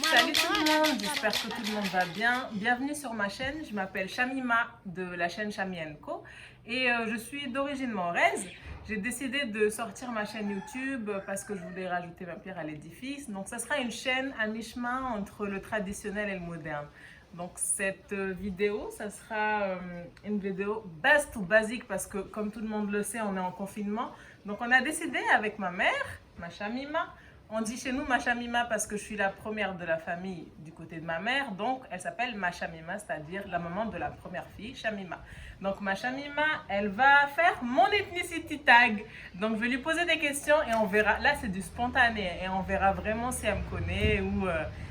Salut tout le monde, j'espère que tout le monde va bien. Bienvenue sur ma chaîne, je m'appelle Shamima de la chaîne Shami & Co et je suis d'origine mahoraise. J'ai décidé de sortir ma chaîne YouTube parce que je voulais rajouter ma pierre à l'édifice. Donc ça sera une chaîne à mi-chemin entre le traditionnel et le moderne. Donc cette vidéo, ça sera une vidéo base to basique parce que comme tout le monde le sait, on est en confinement. Donc on a décidé avec ma mère, ma Shamima. On dit chez nous ma Shamima parce que je suis la première de la famille du côté de ma mère. Donc, elle s'appelle ma Shamima, c'est-à-dire la maman de la première fille, Shamima. Donc, ma Shamima, elle va faire mon ethnicity tag. Donc, je vais lui poser des questions et on verra. Là, c'est du spontané et on verra vraiment si elle me connaît ou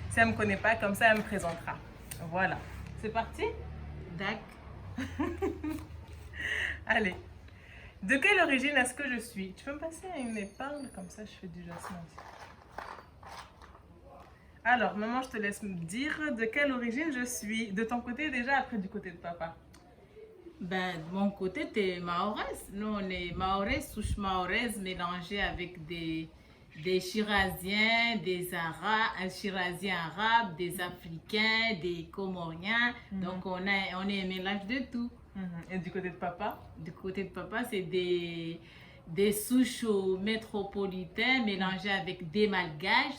si elle ne me connaît pas. Comme ça, elle me présentera. Voilà. C'est parti? D'accord. Allez. De quelle origine est-ce que je suis? Tu peux me passer une épingle? Comme ça, je fais du jasmin aussi. Alors, maman, je te laisse me dire de quelle origine je suis. De ton côté déjà, après du côté de papa. Ben, de mon côté, tu es mahoraise. Nous, on est mahoraise, souche mahoraise, mélangée avec des Chiraziens, des Arabes, un Chirazien arabe, des Africains, des Comoriens. Donc, on est un mélange de tout. Et du côté de papa? Du côté de papa, c'est des souches métropolitains mélangées avec des malgaches,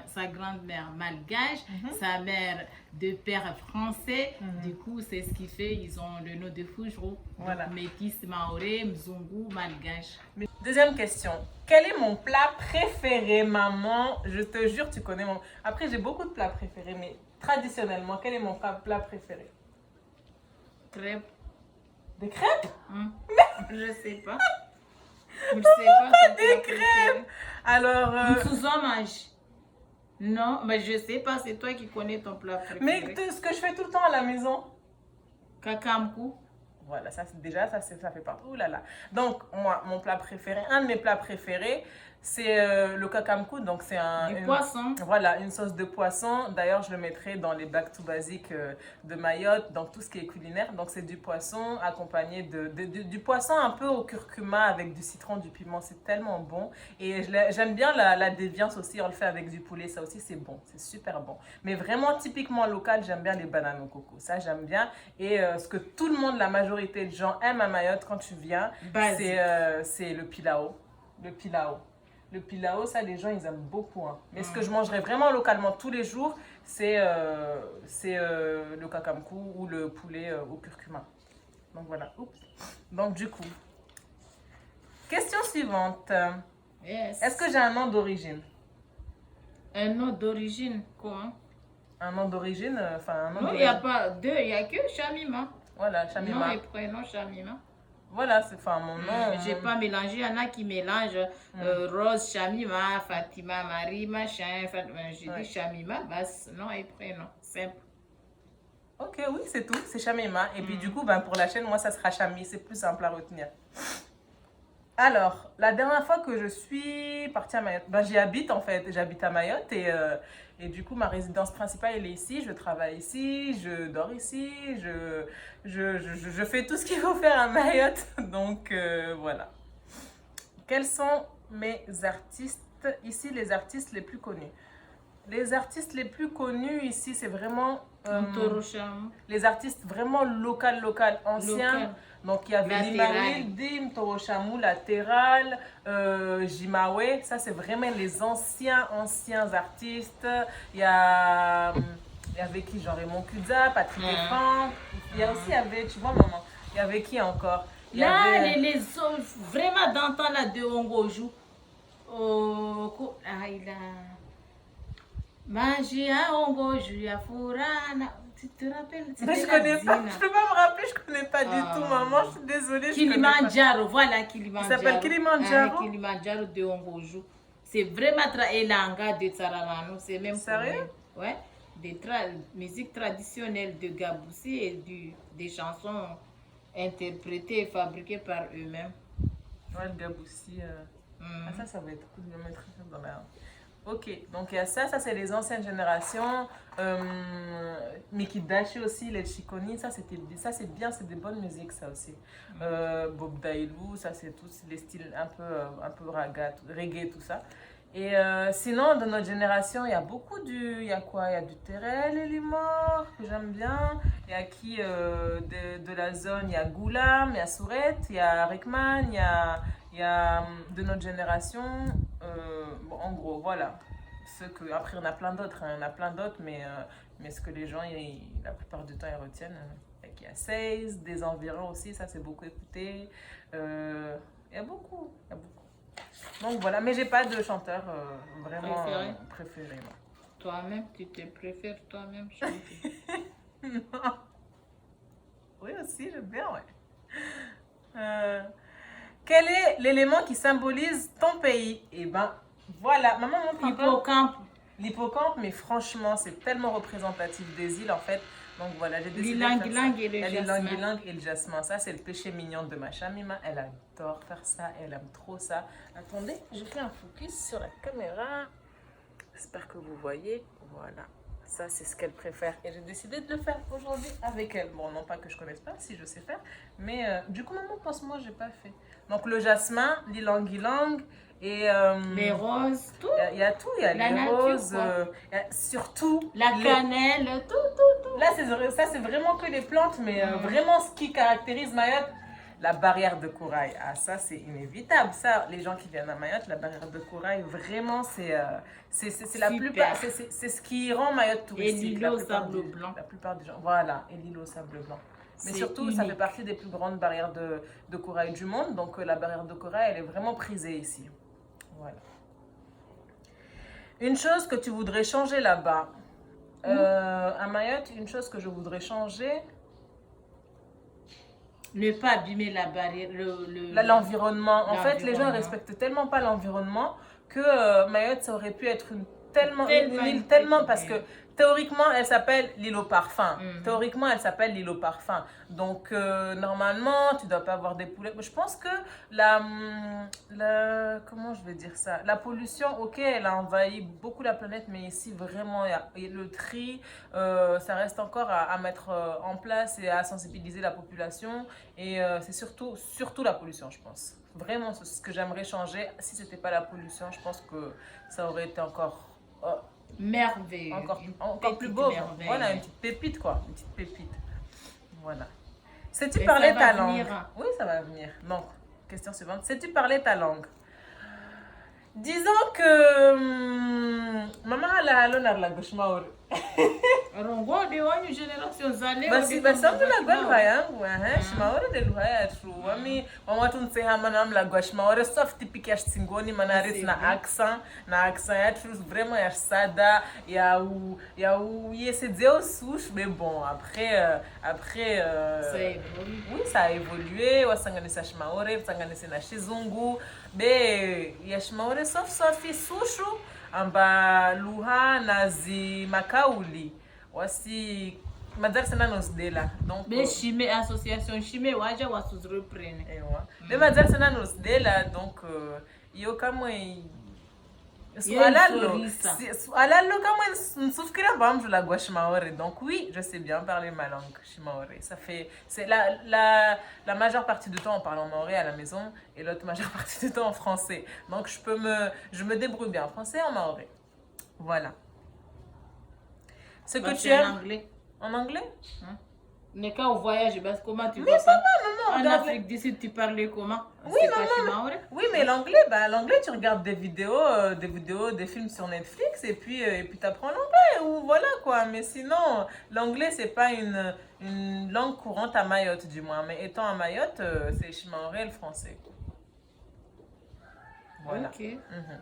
sa grand-mère malgache, sa mère de père français. Du coup, c'est ce qui fait, ils ont le nom de Fougerou. Voilà. Métis, Maoré, Mzungu, malgache. Deuxième question. Quel est mon plat préféré, maman? Je te jure, tu connais mon... Après, j'ai beaucoup de plats préférés, mais traditionnellement, quel est mon plat préféré? Crêpes. Des crêpes? Je sais pas. Je sais pas. Des crêpes! Alors... Sous-hommage. Non, mais je sais pas, c'est toi qui connais ton plat préféré. Mais ce que je fais tout le temps à la maison. Kakamkou. Voilà, ça c'est déjà, ça fait partout. Ouh là là. Donc, moi, mon plat préféré, un de mes plats préférés, c'est le kakamkou. Donc, c'est poisson. Voilà, une sauce de poisson. D'ailleurs, je le mettrai dans les back to basique de Mayotte, dans tout ce qui est culinaire. Donc, c'est du poisson accompagné du poisson un peu au curcuma avec du citron, du piment. C'est tellement bon. Et j'aime bien la déviance aussi. On le fait avec du poulet. Ça aussi, c'est bon. C'est super bon. Mais vraiment, typiquement local, j'aime bien les bananes au coco. Ça, j'aime bien. Et ce que tout le monde, la majorité de gens aiment à Mayotte quand tu viens, c'est le pilao. Le pilao. Le pilao, ça, les gens, ils aiment beaucoup. Hein. Mais ce que je mangerais vraiment localement tous les jours, c'est le kakamkou ou le poulet au curcuma. Donc, voilà. Oups. Donc, du coup, question suivante. Yes. Est-ce que j'ai un nom d'origine? Un nom d'origine, quoi? Un nom d'origine, un nom non, il n'y a pas deux, il n'y a que Shamima. Voilà, Shamima. Nom et prénom Shamima. Voilà, c'est mon nom. J'ai pas mélangé, il y en a qui mélangent Rose, Shamima, Fatima, Marie, machin. J'ai dit Shamima, basse, nom et prénom, simple. Ok, oui, c'est tout, c'est Shamima. Et puis du coup, pour la chaîne, moi, ça sera Chami, c'est plus simple à retenir. Alors, la dernière fois que je suis partie à Mayotte, j'y habite en fait, j'habite à Mayotte et du coup, ma résidence principale, elle est ici, je travaille ici, je dors ici, je fais tout ce qu'il faut faire à Mayotte, donc voilà. Quels sont mes artistes, ici, les artistes les plus connus? Les artistes les plus connus ici, c'est vraiment les artistes vraiment local, anciens. Donc, il y avait Limarildi, Mtoroshamou, Latéral, Jimawe. Ça, c'est vraiment les anciens artistes. Il y avait qui? Genre Raymond Kudza, Patrick Efran. Il y a aussi, tu vois, maman, il y avait qui encore? Il y Là, avait- les sons vraiment d'antan là de Ongoju. Il a Magia Ongoju ya Furana. Tu te rappelles? Mais je C'était la connais pas, Zina. je peux pas me rappeler, je connais pas du tout, Ah. maman, je suis désolée, je connais pas. Kilimanjaro, voilà Kilimanjaro. Il s'appelle Kilimanjaro? Ah, Kilimanjaro de Ongoju. C'est vraiment Elanga de Tsararano, c'est même Sérieux? Ouais, des musiques traditionnelles de Gaboussi et des chansons interprétées et fabriquées par eux-mêmes. Ouais, le Gaboussi. Mhm. Ah, ça va être cool de le mettre dans la... Ok, donc il y a ça c'est les anciennes générations. Mikidashi aussi, les Chikoni, ça c'est bien, c'est des bonnes musiques ça aussi. Bob Dailou, ça c'est tous les styles un peu reggae, tout ça. Et sinon, dans notre génération, il y a beaucoup il y a quoi? Il y a du Terrell et Limor, que j'aime bien. Il y a qui de la zone? Il y a Goulam, il y a Sourette, il y a Rekman, il y a de notre génération. Bon, en gros, voilà. Après, on a plein d'autres, hein, on a plein d'autres, mais ce que les gens, la plupart du temps, ils retiennent. Il y a 16, des environs aussi, ça c'est beaucoup écouté. Il y a beaucoup, il y a beaucoup. Donc voilà, mais j'ai pas de chanteur vraiment préféré. Non. Toi-même, tu te préfères toi-même chanter? Non. Oui aussi, j'aime bien, ouais. Quel est l'élément qui symbolise ton pays? Eh ben, voilà, maman montre un peu. Hippocampe. L'hippocampe, mais franchement, c'est tellement représentatif des îles en fait. Donc voilà, j'ai décidé L'ilang-ilang et le Elle est jasmin. l'anguilang et le jasmin. Ça, c'est le péché mignon de ma chamima. Elle adore faire ça. Elle aime trop ça. Attendez, je fais un focus sur la caméra. J'espère que vous voyez. Voilà. Ça, c'est ce qu'elle préfère. Et j'ai décidé de le faire aujourd'hui avec elle. Bon, non pas que je connaisse pas, si je sais faire. Mais du coup, maman, pense-moi, j'ai pas fait. Donc, le jasmin, l'ilang-ilang et... Les roses, tout. Il y a tout. Il y a La les nature, roses. quoi. Surtout... La cannelle, tout. Là, ça, c'est vraiment que les plantes. Mais vraiment, ce qui caractérise Mayotte, la barrière de corail. Ah, ça, c'est inévitable. Ça, les gens qui viennent à Mayotte, la barrière de corail, vraiment, c'est la plupart. C'est ce qui rend Mayotte touristique. Et l'îlot au sable blanc. La plupart des gens. Voilà, et l'îlot au sable blanc. Mais surtout, ça fait partie des plus grandes barrières de corail du monde. Donc, la barrière de corail, elle est vraiment prisée ici. Voilà. Une chose que tu voudrais changer là-bas. À Mayotte, une chose que je voudrais changer. Ne pas abîmer la barrière, l'environnement. En fait, les gens ne respectent tellement pas l'environnement que Mayotte, ça aurait pu être une île tellement... Parce que théoriquement, elle s'appelle l'île au parfum. Théoriquement, elle s'appelle l'île au parfum. Donc, normalement, tu ne dois pas avoir des poulets. Je pense que comment je vais dire ça? La pollution, ok, elle a envahi beaucoup la planète, mais ici, vraiment, il y a le tri. Ça reste encore à mettre en place et à sensibiliser la population. Et c'est surtout la pollution, je pense. Vraiment, c'est ce que j'aimerais changer. Si ce n'était pas la pollution, je pense que ça aurait été encore... merveilleux. Encore plus beau. Merveille. Voilà, une petite pépite, quoi. Une petite pépite. Voilà. Sais-tu parler ta langue? Oui, ça va venir. Donc, question suivante. Sais-tu parler ta langue? Disons que... maman, elle a l'honneur la gauche maori. Rongo de wanyu génération zale. Basi samtu la gwa yangu shimaore de luhaya tru wami watu nseha manam la gwa shimaore soft typique ya singoni manaris na accent ya tru vraiment ya sada ya ou yese dzeo souche mais bon après ça évolue. Oui, ça a évolué wasanganisa shimaore wasanganisa na shizungu be ya shimaore soft isushu amba luha nazi makauli wasi madar sana nos dela donc be chimé association chimé waja wasu reprene ewa be madar sana nos dela donc yo kamwe alalo kamwe nsufkira bamju la gwa shimaore donc oui je sais bien parler ma langue shimaore c'est la majeure partie du temps on parle en maoré à la maison et l'autre majeure partie du temps en français donc je me débrouille bien en français et en maoré. Voilà. Ce que tu aimes... En anglais. En anglais? Mais quand on voyage, bah, comment tu Mais vois ça ça? va, maman, En regarde. Afrique du Sud, tu parlais comment? Oui, C'est pas maman. Chimaoré? Oui, mais l'anglais, l'anglais, tu regardes des films sur Netflix et puis t'apprends l'anglais ou voilà quoi. Mais sinon, l'anglais c'est pas une langue courante à Mayotte du moins. Mais étant à Mayotte, c'est Chimaoré le français. Voilà. Ok. Mhm.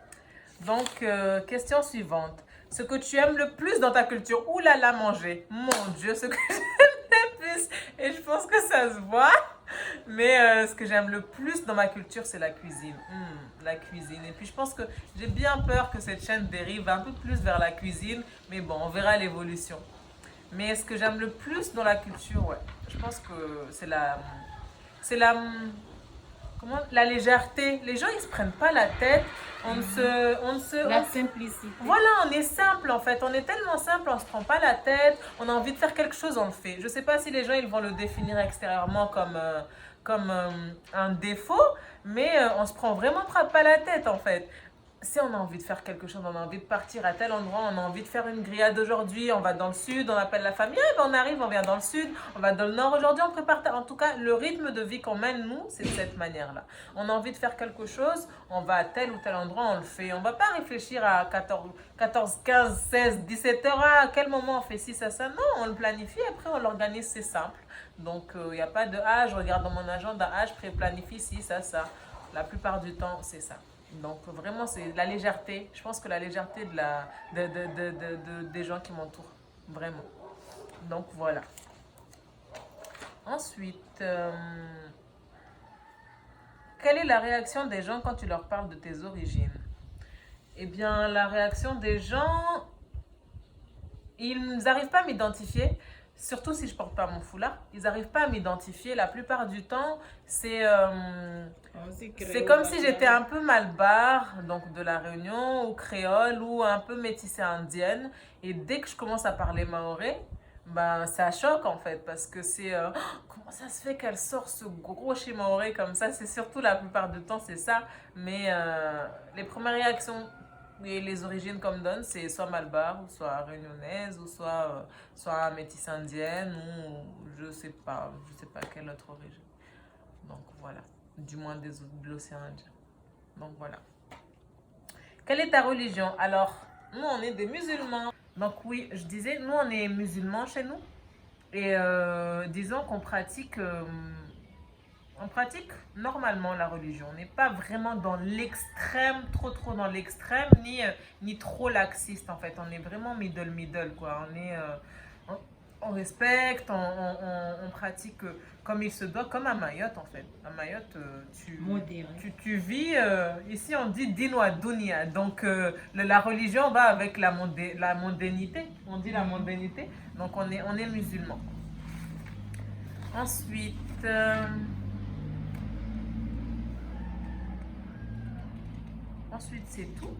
Donc, question suivante. Ce que tu aimes le plus dans ta culture. Ouh là là, manger. Mon Dieu, ce que j'aime le plus. Et je pense que ça se voit. Mais ce que j'aime le plus dans ma culture, c'est la cuisine. La cuisine. Et puis je pense que j'ai bien peur que cette chaîne dérive un peu plus vers la cuisine. Mais bon, on verra l'évolution. Mais ce que j'aime le plus dans la culture, ouais, je pense que c'est comment, la légèreté. Les gens, ils se prennent pas la tête. La simplicité. Voilà, on est simple en fait. On est tellement simple, on se prend pas la tête. On a envie de faire quelque chose, on le fait. Je sais pas si les gens ils vont le définir extérieurement comme un défaut, mais on se prend vraiment pas la tête en fait. Si on a envie de faire quelque chose, on a envie de partir à tel endroit, on a envie de faire une grillade aujourd'hui, on va dans le sud, on appelle la famille, eh ben on arrive, on vient dans le sud, on va dans le nord aujourd'hui, on prépare. En tout cas, le rythme de vie qu'on mène, nous, c'est de cette manière-là. On a envie de faire quelque chose, on va à tel ou tel endroit, on le fait. On ne va pas réfléchir à 14 15, 16, 17 heures, à quel moment on fait ci, ça. Non, on le planifie, après on l'organise, c'est simple. Donc, il n'y a pas de je regarde dans mon agenda, je pré-planifie ci, ça. La plupart du temps, c'est ça. Donc vraiment, c'est la légèreté. Je pense que la légèreté des gens qui m'entourent. Vraiment. Donc voilà. Ensuite, quelle est la réaction des gens quand tu leur parles de tes origines? Eh bien, la réaction des gens, ils n'arrivent pas à m'identifier. Surtout si je porte pas mon foulard, ils n'arrivent pas à m'identifier. La plupart du temps, c'est comme si j'étais un peu malbar, donc de la Réunion, ou créole, ou un peu métissée indienne. Et dès que je commence à parler maoré, ben, ça choque en fait, parce que c'est comment ça se fait qu'elle sort ce gros chez maoré comme ça? C'est surtout la plupart du temps, c'est ça. Mais les premières réactions et les origines qu'on me donne, c'est soit malbar, ou soit réunionnaise, ou soit métisse indienne, ou je sais pas quelle autre origine. Donc voilà, du moins de l'océan Indien. Donc voilà. Quelle est ta religion? Alors, nous on est des musulmans. Donc oui, je disais, nous on est musulmans chez nous. Et disons qu'on on pratique normalement la religion. On n'est pas vraiment dans l'extrême, trop dans l'extrême, ni trop laxiste en fait. On est vraiment middle, quoi. On respecte, on pratique comme il se doit, comme à Mayotte en fait. À Mayotte, tu vis, ici on dit Dinoa Dunia, donc la religion va avec la mondánité, on dit la mondánité, donc on est musulman. Ensuite, c'est tout.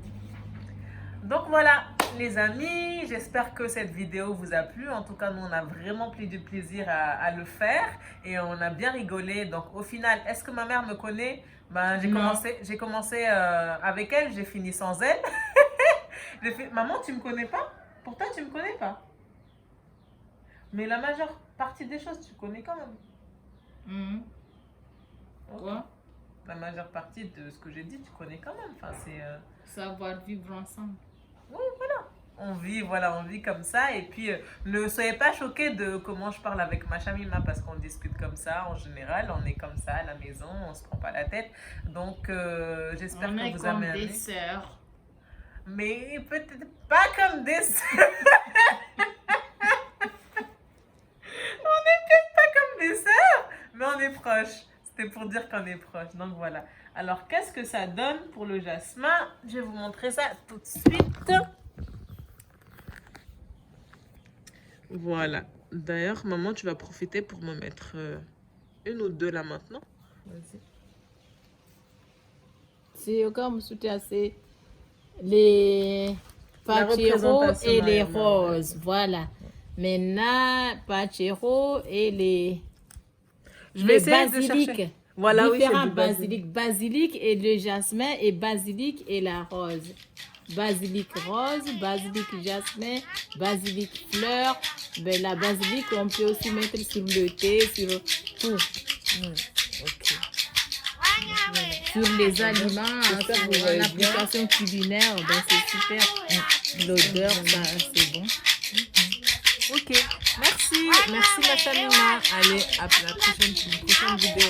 Donc voilà, les amis, j'espère que cette vidéo vous a plu. En tout cas, nous, on a vraiment pris du plaisir à le faire et on a bien rigolé. Donc au final, est-ce que ma mère me connaît? Ben, j'ai commencé avec elle, j'ai fini sans elle. Maman, tu me connais pas? Pourtant, tu me connais pas. Mais la majeure partie des choses, tu connais quand même. Quoi? La majeure partie de ce que j'ai dit, tu connais quand même. Enfin, c'est savoir vivre ensemble. Oui, voilà. On vit comme ça. Et puis, ne soyez pas choqués de comment je parle avec ma chamima parce qu'on discute comme ça. En général, on est comme ça à la maison, on se prend pas la tête. Donc, j'espère que vous avez aimé. On est comme des sœurs. Mais peut-être pas comme des sœurs. On est peut-être pas comme des sœurs, mais on est proches. C'était pour dire qu'on est proches. Donc, voilà. Alors, qu'est-ce que ça donne pour le jasmin? Je vais vous montrer ça tout de suite. Voilà. D'ailleurs, maman, tu vas profiter pour me mettre une ou deux là maintenant. Vas-y. C'est comme c'est les pachero et les roses. Voilà. Maintenant, pachero et les... Je vais essayer de chercher. Voilà, différents basilic. Basilic et le jasmin et basilic et la rose. basilic rose, basilic jasmin, basilic fleur. Ben, la basilic, on peut aussi mettre sur le thé, sur tout. Ok. Sur les aliments, J'espère que vous sur allez l'application culinaire, ben, c'est super. L'odeur, ça, c'est bon. Ok. Merci. Merci, ma Shamima. Allez, à la prochaine vidéo.